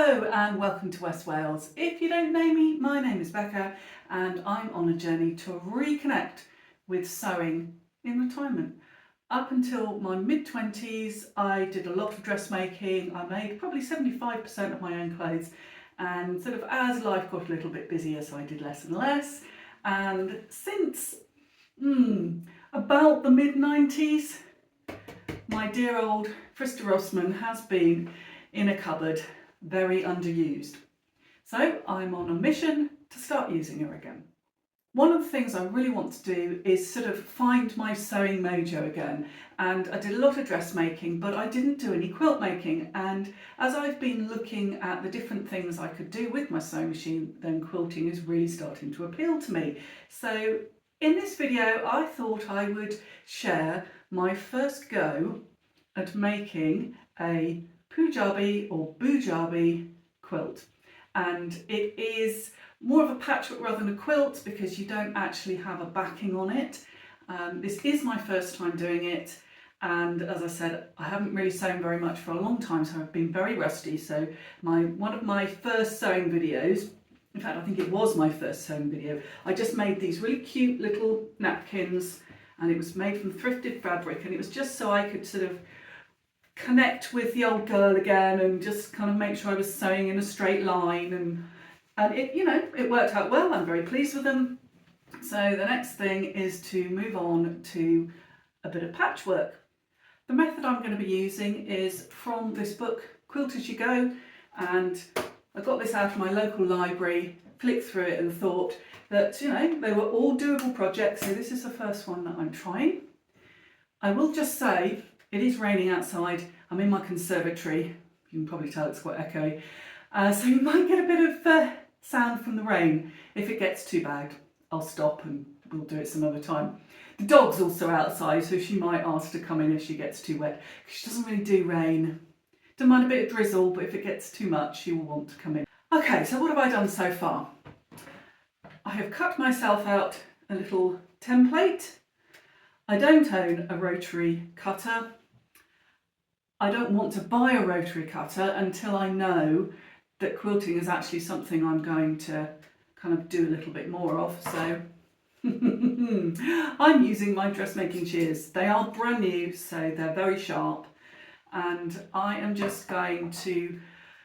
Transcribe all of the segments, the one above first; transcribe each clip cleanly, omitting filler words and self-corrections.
Hello and welcome to West Wales. If you don't know me, my name is Becca and I'm on a journey to reconnect with sewing in retirement. Up until my mid-20s, I did a lot of dressmaking. I made probably 75% of my own clothes, and sort of as life got a little bit busier, so I did less and less. And since about the mid-90s, my dear old Frista Rossmann has been in a cupboard, very underused. So I'm on a mission to start using her again. One of the things I really want to do is sort of find my sewing mojo again, and I did a lot of dressmaking, but I didn't do any quilt making. And as I've been looking at the different things I could do with my sewing machine, then quilting is really starting to appeal to me. So in this video I thought I would share my first go at making a Punjabi or Bujabi quilt, and it is more of a patchwork rather than a quilt because you don't actually have a backing on it. This is my first time doing it, and as I said, I haven't really sewn very much for a long time, so I've been very rusty. So one of my first sewing videos, in fact I think it was my first sewing video, I just made these really cute little napkins, and it was made from thrifted fabric, and it was just so I could sort of connect with the old girl again and just kind of make sure I was sewing in a straight line, and it, you know, it worked out well. I'm very pleased with them. So the next thing is to move on to a bit of patchwork. The method I'm going to be using is from this book, Quilt As You Go, and I got this out of my local library, flicked through it and thought that, you know, they were all doable projects, so this is the first one that I'm trying. I will just say, it is raining outside. I'm in my conservatory. You can probably tell it's quite echoey. So you might get a bit of sound from the rain. If it gets too bad, I'll stop and we'll do it some other time. The dog's also outside, so she might ask to come in if she gets too wet. She doesn't really do rain. Don't mind a bit of drizzle, but if it gets too much, she will want to come in. Okay, so what have I done so far? I have cut myself out a little template. I don't own a rotary cutter. I don't want to buy a rotary cutter until I know that quilting is actually something I'm going to kind of do a little bit more of. So I'm using my dressmaking shears. They are brand new, so they're very sharp, and I am just going to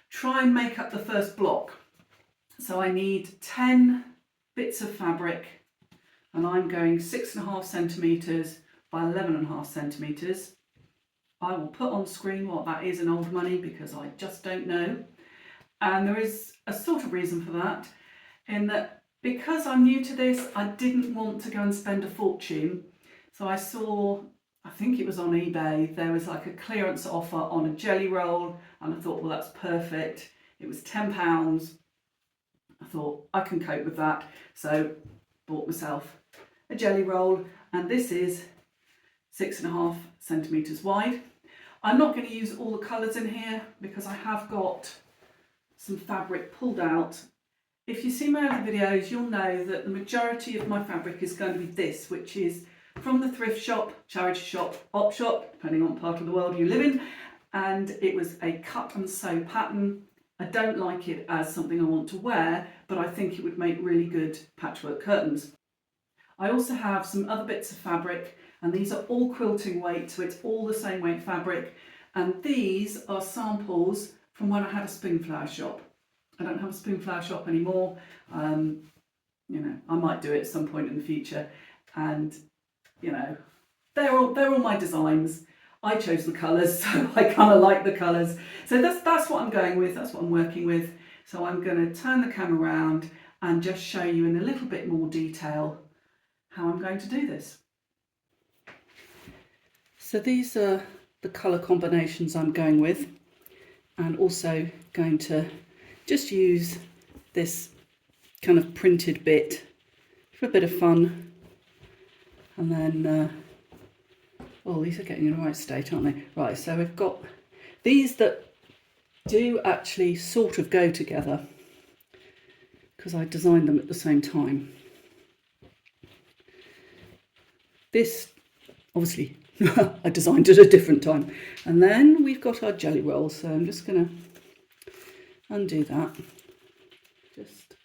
try and make up the first block. So I need 10 bits of fabric, and I'm going 6.5 centimetres by 11.5 centimetres. I will put on screen what that is in old money because I just don't know. And there is a sort of reason for that, in that because I'm new to this, I didn't want to go and spend a fortune. So I saw, I think it was on eBay, there was like a clearance offer on a jelly roll, and I thought, well, that's perfect. It was £10. I thought I can cope with that. So bought myself a jelly roll, and this is 6.5 centimetres wide. I'm not going to use all the colours in here because I have got some fabric pulled out. If you see my other videos, you'll know that the majority of my fabric is going to be this, which is from the thrift shop, charity shop, op shop, depending on part of the world you live in, and it was a cut and sew pattern. I don't like it as something I want to wear, but I think it would make really good patchwork curtains. I also have some other bits of fabric, and these are all quilting weight, so it's all the same weight fabric, and these are samples from when I had a spoonflower shop. I don't have a spoonflower shop anymore. You know, I might do it at some point in the future, and you know, they're all my designs. I chose the colours, so I kind of like the colours. So that's what I'm going with, that's what I'm working with. So I'm going to turn the camera around and just show you in a little bit more detail how I'm going to do this. So these are the colour combinations I'm going with, and also going to just use this kind of printed bit for a bit of fun. And then, oh, these are getting in the right state, aren't they? Right, so we've got these that do actually sort of go together because I designed them at the same time. This, obviously, I designed it at a different time. And then we've got our jelly roll, so I'm just going to undo that. Just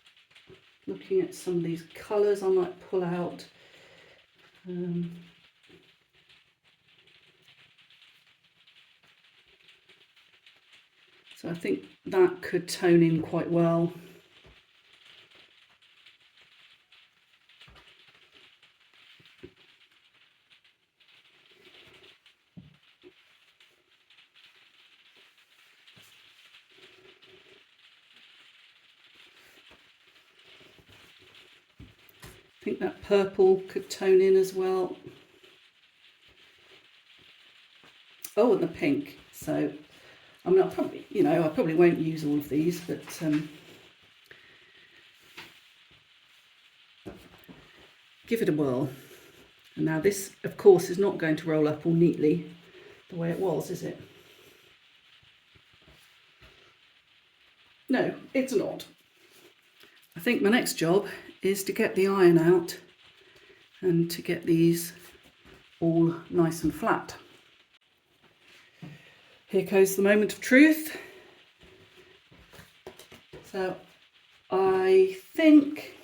looking at some of these colours I might pull out. So I think that could tone in quite well. I think that purple could tone in as well. Oh, and the pink. So, I mean, I probably won't use all of these, but give it a whirl. And now this, of course, is not going to roll up all neatly the way it was, is it? No, it's not. I think my next job is to get the iron out and to get these all nice and flat. Here goes the moment of truth. So I think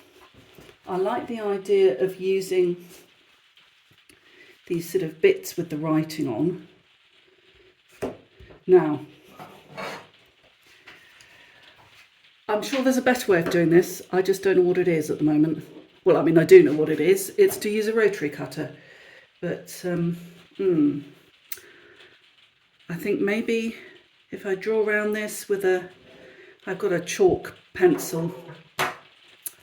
I like the idea of using these sort of bits with the writing on. Now, I'm sure there's a better way of doing this. I just don't know what it is at the moment. Well, I mean, I do know what it is. It's to use a rotary cutter. But I think maybe if I draw around this with I've got a chalk pencil. I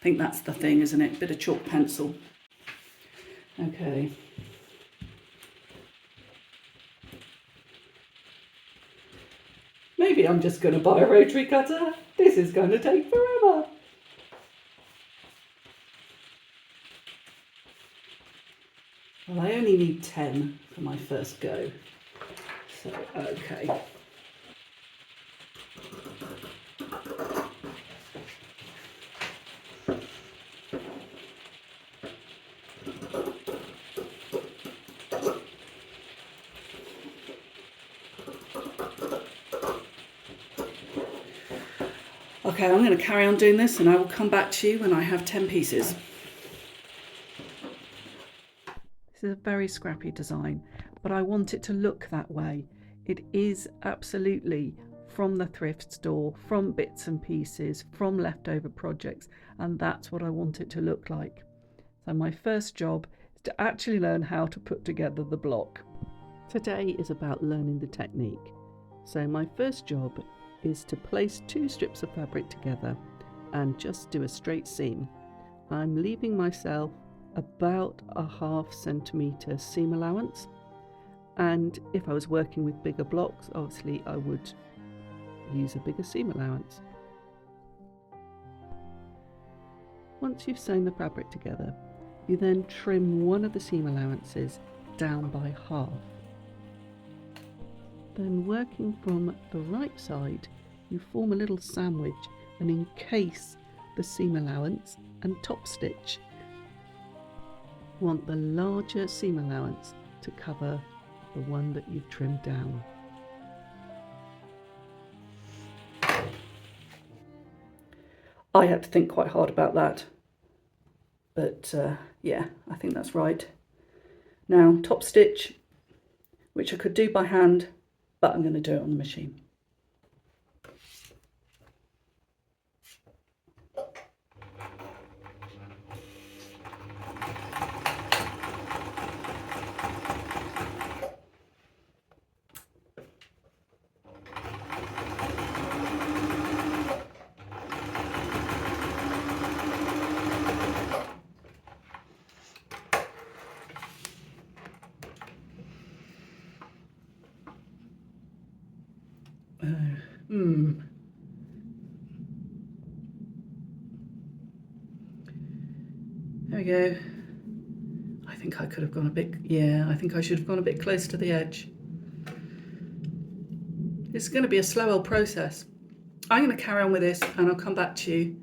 think that's the thing, isn't it? Bit of chalk pencil. Okay. Maybe I'm just going to buy a rotary cutter. This is going to take forever. Well, I only need 10 for my first go. So, okay. Okay, I'm going to carry on doing this and I will come back to you when I have 10 pieces. This is a very scrappy design, but I want it to look that way. It is absolutely from the thrift store, from bits and pieces, from leftover projects, and that's what I want it to look like. So my first job is to actually learn how to put together the block. Today is about learning the technique. So my first job is to place 2 strips of fabric together and just do a straight seam. I'm leaving myself about a ½ centimetre seam allowance, and if I was working with bigger blocks, obviously I would use a bigger seam allowance. Once you've sewn the fabric together, you then trim one of the seam allowances down by half. Then, working from the right side, you form a little sandwich and encase the seam allowance and top stitch. You want the larger seam allowance to cover the one that you've trimmed down. I had to think quite hard about that, but yeah, I think that's right. Now, top stitch, which I could do by hand, but I'm going to do it on the machine. There we go. I think I could have gone a bit, I think I should have gone a bit close to the edge. It's going to be a slow old process. I'm going to carry on with this and I'll come back to you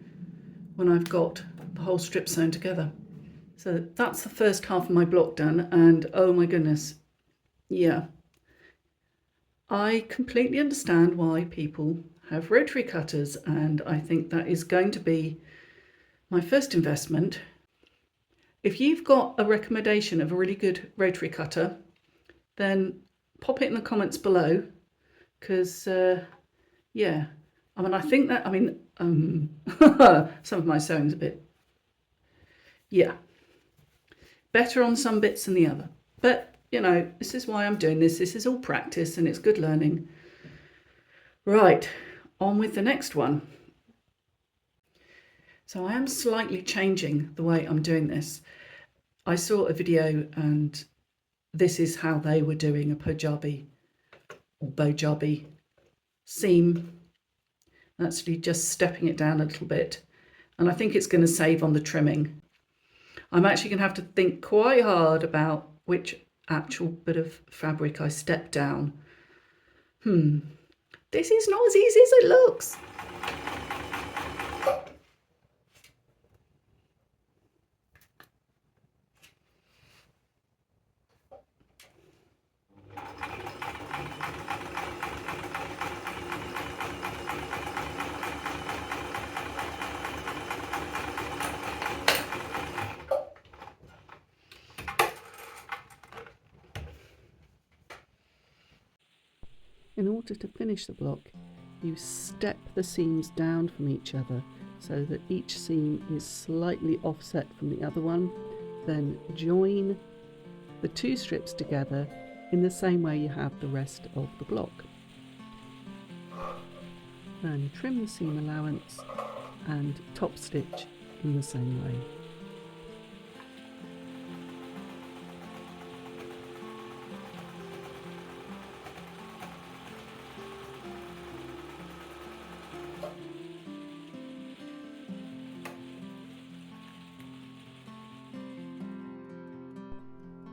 when I've got the whole strip sewn together. So that's the first half of my block done, and oh my goodness, yeah. I completely understand why people have rotary cutters, and I think that is going to be my first investment. If you've got a recommendation of a really good rotary cutter, then pop it in the comments below, because yeah, I mean, I think that, some of my sewing's a bit, yeah, better on some bits than the other. But, you know, this is why I'm doing this. This is all practice and it's good learning. Right, on with the next one. So I am slightly changing the way I'm doing this. I saw a video and this is how they were doing a Punjabi or Bojabi seam. Actually just stepping it down a little bit. And I think it's going to save on the trimming. I'm actually going to have to think quite hard about which actual bit of fabric I step down. This is not as easy as it looks. In order to finish the block, you step the seams down from each other so that each seam is slightly offset from the other one. Then join the two strips together in the same way you have the rest of the block. Then trim the seam allowance and top stitch in the same way.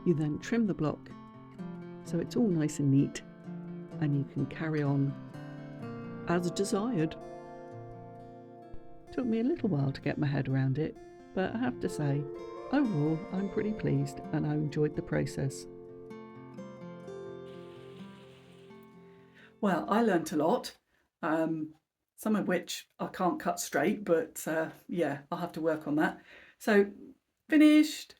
You then trim the block so it's all nice and neat and you can carry on as desired. Took me a little while to get my head around it, but I have to say, overall I'm pretty pleased and I enjoyed the process. Well, I learnt a lot, some of which I can't cut straight, but yeah, I'll have to work on that. So finished.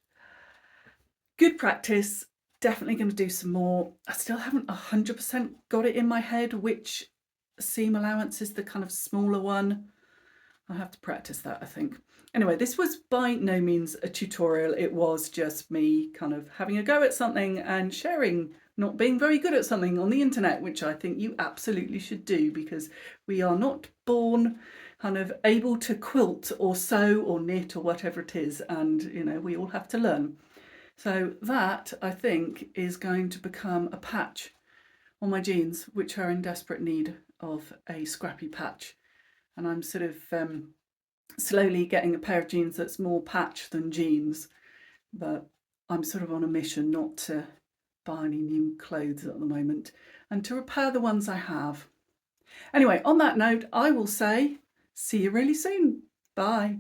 Good practice, definitely going to do some more. I still haven't 100% got it in my head which seam allowance is the kind of smaller one. I'll have to practice that, I think. Anyway, this was by no means a tutorial. It was just me kind of having a go at something and sharing not being very good at something on the internet, which I think you absolutely should do, because we are not born kind of able to quilt or sew or knit or whatever it is, and you know, we all have to learn. So that, I think, is going to become a patch on my jeans, which are in desperate need of a scrappy patch. And I'm sort of slowly getting a pair of jeans that's more patch than jeans. But I'm sort of on a mission not to buy any new clothes at the moment and to repair the ones I have. Anyway, on that note, I will say, see you really soon. Bye.